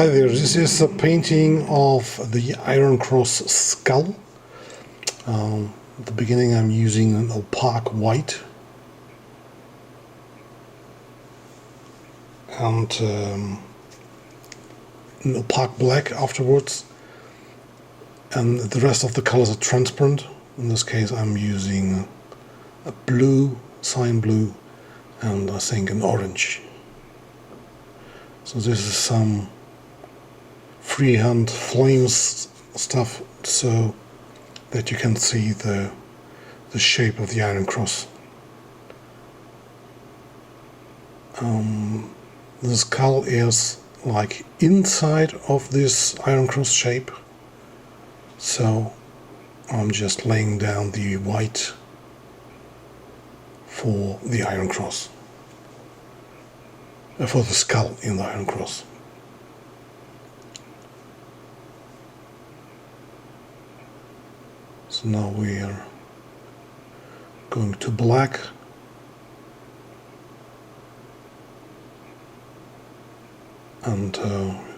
Hi there, this is a painting of the Iron Cross skull. At the beginning I'm using an opaque white and an opaque black afterwards, and the rest of the colors are transparent. In this case I'm using a blue, cyan blue, and I think an orange. So this is some freehand flames stuff so that you can see the shape of the Iron Cross. The skull is like inside of this Iron Cross shape, so I'm just laying down the white for the Iron Cross, for the skull in the Iron Cross. So now we are going to black, and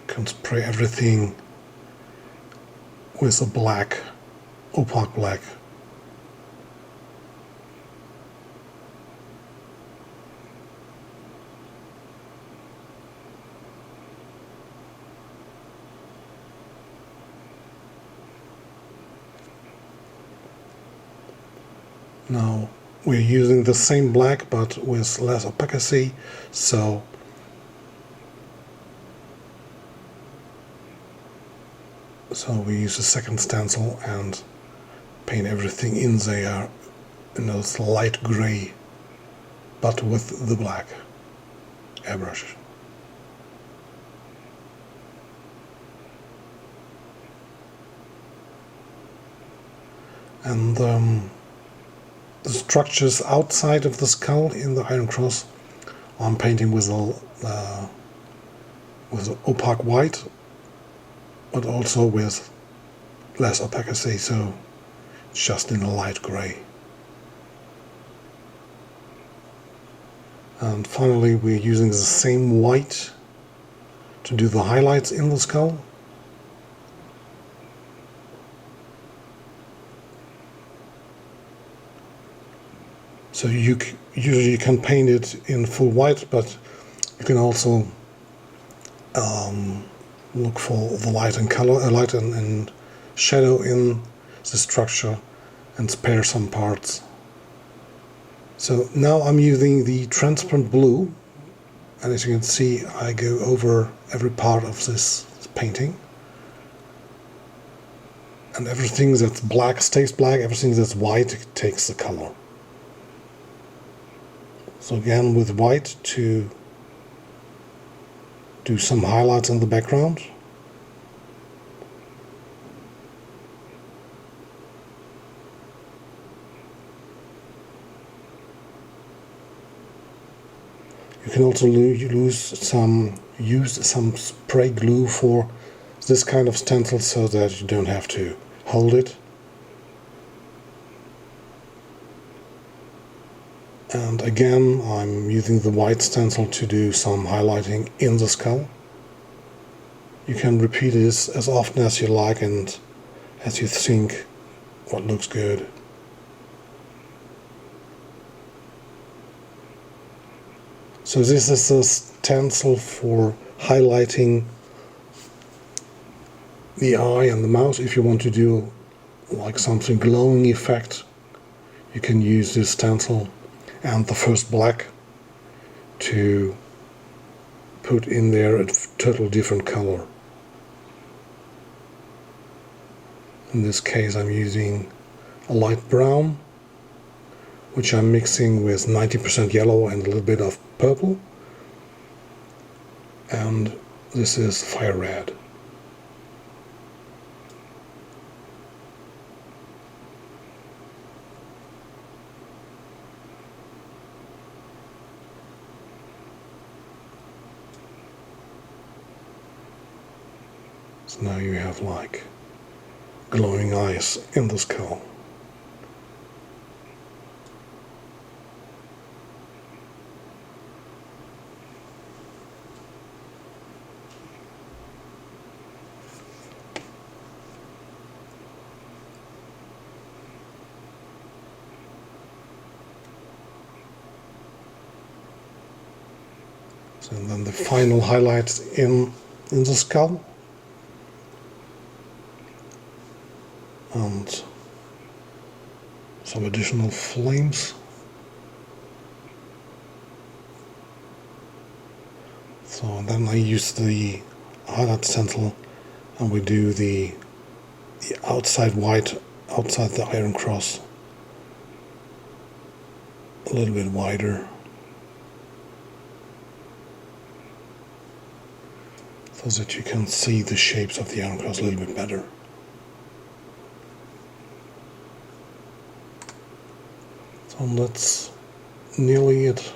can spray everything with a black, opaque black. Now we're using the same black but with less opacity, so we use a second stencil and paint everything in there in a light gray, but with the black airbrush. And the structures outside of the skull in the Iron Cross I'm painting with opaque white, but also with less opacity, so it's just in a light gray. And finally we're using the same white to do the highlights in the skull. So you usually can paint it in full white, but you can also look for the light and color, light and shadow in the structure and spare some parts. So now I'm using the transparent blue, and as you can see I go over every part of this painting, and everything that's black stays black, everything that's white takes the color. So again with white to do some highlights in the background. You can also use some spray glue for this kind of stencil so that you don't have to hold it. And again I'm using the white stencil to do some highlighting in the skull. You can repeat this as often as you like and as you think what looks good. So this is a stencil for highlighting the eye and the mouth. If you want to do like something glowing effect, you can use this stencil and the first black to put in there a total different color. In this case I'm using a light brown, which I'm mixing with 90% yellow and a little bit of purple, and this is fire red. So now you have like glowing eyes in the skull. So then the final highlights in the skull. And some additional flames. So then I use the highlight stencil and we do the outside white, outside the iron cross, a little bit wider. So that you can see the shapes of the iron cross a little bit better. So that's nearly it.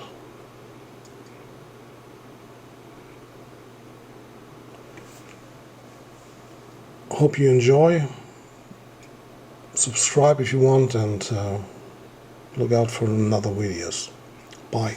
Hope you enjoy. Subscribe if you want, and look out for another videos. Bye.